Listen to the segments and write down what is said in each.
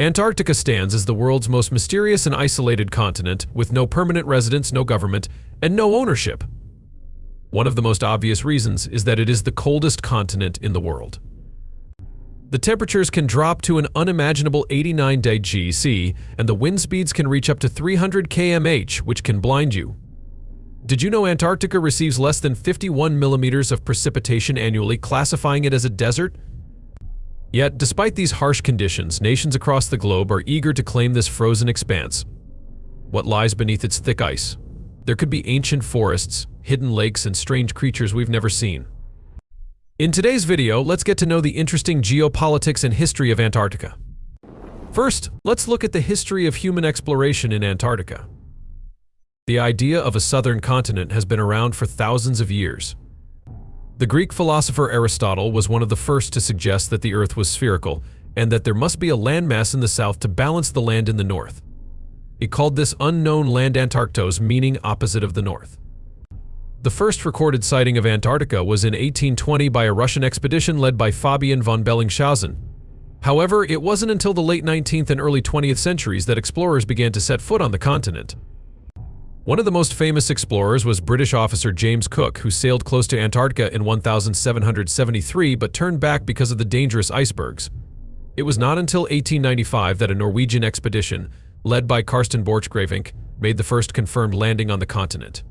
Antarctica stands as the world's most mysterious and isolated continent, with no permanent residents, no government, and no ownership. One of the most obvious reasons is that it is the coldest continent in the world. The temperatures can drop to an unimaginable 89 degrees C, and the wind speeds can reach up to 300 km/h, which can blind you. Did you know Antarctica receives less than 51 millimeters of precipitation annually, classifying it as a desert? Yet, despite these harsh conditions, nations across the globe are eager to claim this frozen expanse. What lies beneath its thick ice? There could be ancient forests, hidden lakes, and strange creatures we've never seen. In today's video, let's get to know the interesting geopolitics and history of Antarctica. First, let's look at the history of human exploration in Antarctica. The idea of a southern continent has been around for thousands of years. The Greek philosopher Aristotle was one of the first to suggest that the Earth was spherical and that there must be a landmass in the south to balance the land in the north. He called this unknown land Antarctos, meaning opposite of the north. The first recorded sighting of Antarctica was in 1820 by a Russian expedition led by Fabian von Bellingshausen. However, it wasn't until the late 19th and early 20th centuries that explorers began to set foot on the continent. One of the most famous explorers was British officer James Cook, who sailed close to Antarctica in 1773 but turned back because of the dangerous icebergs. It was not until 1895 that a Norwegian expedition, led by Karsten Borchgrevink, made the first confirmed landing on the continent.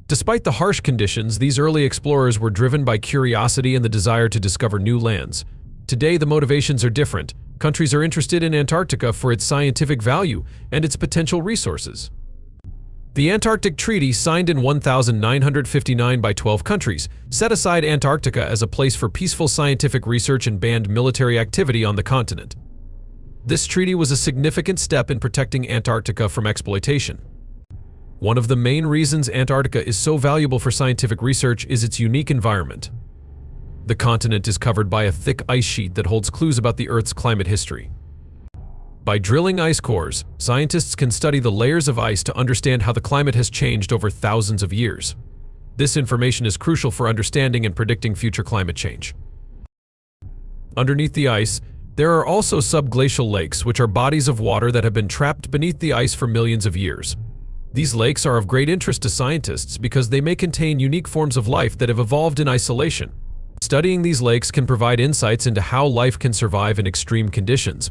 Despite the harsh conditions, these early explorers were driven by curiosity and the desire to discover new lands. Today, the motivations are different. Countries are interested in Antarctica for its scientific value and its potential resources. The Antarctic Treaty, signed in 1959 by 12 countries, set aside Antarctica as a place for peaceful scientific research and banned military activity on the continent. This treaty was a significant step in protecting Antarctica from exploitation. One of the main reasons Antarctica is so valuable for scientific research is its unique environment. The continent is covered by a thick ice sheet that holds clues about the Earth's climate history. By drilling ice cores, scientists can study the layers of ice to understand how the climate has changed over thousands of years. This information is crucial for understanding and predicting future climate change. Underneath the ice, there are also subglacial lakes, which are bodies of water that have been trapped beneath the ice for millions of years. These lakes are of great interest to scientists because they may contain unique forms of life that have evolved in isolation. Studying these lakes can provide insights into how life can survive in extreme conditions,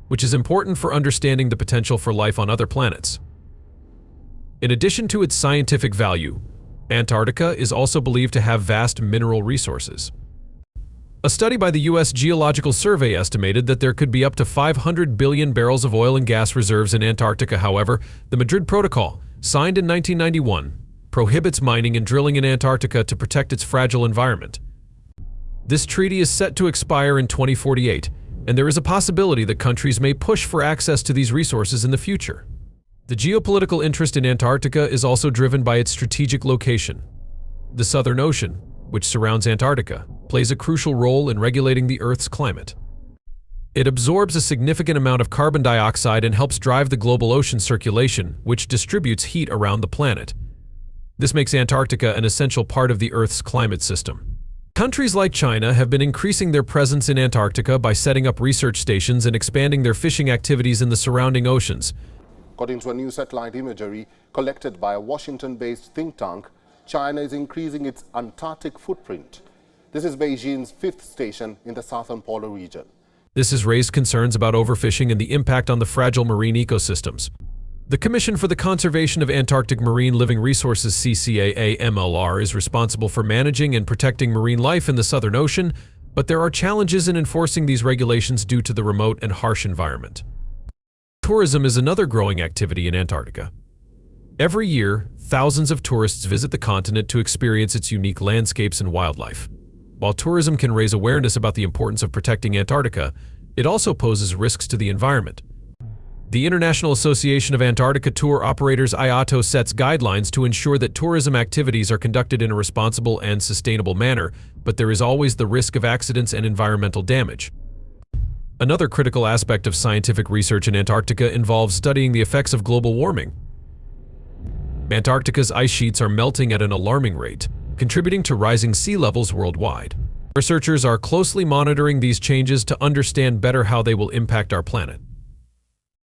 which is important for understanding the potential for life on other planets. In addition to its scientific value, Antarctica is also believed to have vast mineral resources. A study by the U.S. Geological Survey estimated that there could be up to 500 billion barrels of oil and gas reserves in Antarctica. However, the Madrid Protocol, signed in 1991, prohibits mining and drilling in Antarctica to protect its fragile environment. This treaty is set to expire in 2048, and there is a possibility that countries may push for access to these resources in the future. The geopolitical interest in Antarctica is also driven by its strategic location. The Southern Ocean, which surrounds Antarctica, plays a crucial role in regulating the Earth's climate. It absorbs a significant amount of carbon dioxide and helps drive the global ocean circulation, which distributes heat around the planet. This makes Antarctica an essential part of the Earth's climate system. Countries like China have been increasing their presence in Antarctica by setting up research stations and expanding their fishing activities in the surrounding oceans. According to a new satellite imagery collected by a Washington-based think tank, China is increasing its Antarctic footprint. This is Beijing's fifth station in the southern polar region. This has raised concerns about overfishing and the impact on the fragile marine ecosystems. The Commission for the Conservation of Antarctic Marine Living Resources (CCAA-MLR) is responsible for managing and protecting marine life in the Southern Ocean, but there are challenges in enforcing these regulations due to the remote and harsh environment. Tourism is another growing activity in Antarctica. Every year, thousands of tourists visit the continent to experience its unique landscapes and wildlife. While tourism can raise awareness about the importance of protecting Antarctica, it also poses risks to the environment. The International Association of Antarctica Tour Operators (IATO) sets guidelines to ensure that tourism activities are conducted in a responsible and sustainable manner, but there is always the risk of accidents and environmental damage. Another critical aspect of scientific research in Antarctica involves studying the effects of global warming. Antarctica's ice sheets are melting at an alarming rate, contributing to rising sea levels worldwide. Researchers are closely monitoring these changes to understand better how they will impact our planet.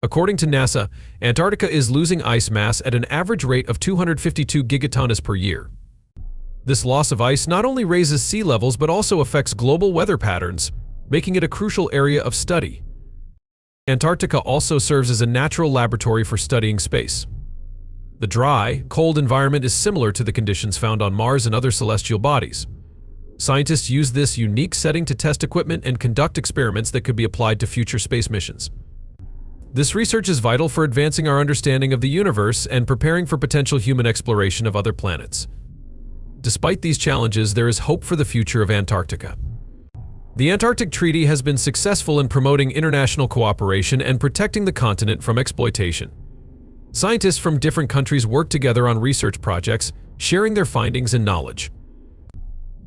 According to NASA, Antarctica is losing ice mass at an average rate of 252 gigatons per year. This loss of ice not only raises sea levels but also affects global weather patterns, making it a crucial area of study. Antarctica also serves as a natural laboratory for studying space. The dry, cold environment is similar to the conditions found on Mars and other celestial bodies. Scientists use this unique setting to test equipment and conduct experiments that could be applied to future space missions. This research is vital for advancing our understanding of the universe and preparing for potential human exploration of other planets. Despite these challenges, there is hope for the future of Antarctica. The Antarctic Treaty has been successful in promoting international cooperation and protecting the continent from exploitation. Scientists from different countries work together on research projects, sharing their findings and knowledge.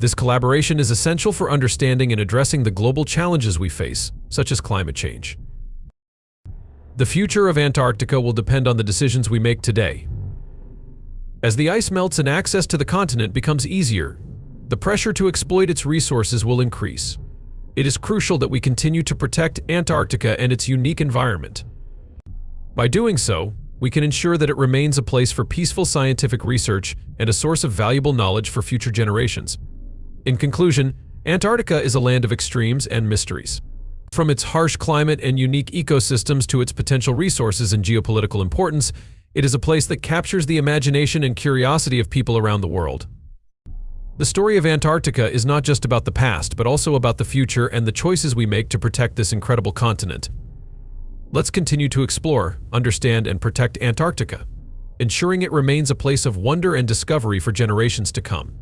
This collaboration is essential for understanding and addressing the global challenges we face, such as climate change. The future of Antarctica will depend on the decisions we make today. As the ice melts and access to the continent becomes easier, the pressure to exploit its resources will increase. It is crucial that we continue to protect Antarctica and its unique environment. By doing so, we can ensure that it remains a place for peaceful scientific research and a source of valuable knowledge for future generations. In conclusion, Antarctica is a land of extremes and mysteries. From its harsh climate and unique ecosystems to its potential resources and geopolitical importance, it is a place that captures the imagination and curiosity of people around the world. The story of Antarctica is not just about the past, but also about the future and the choices we make to protect this incredible continent. Let's continue to explore, understand, and protect Antarctica, ensuring it remains a place of wonder and discovery for generations to come.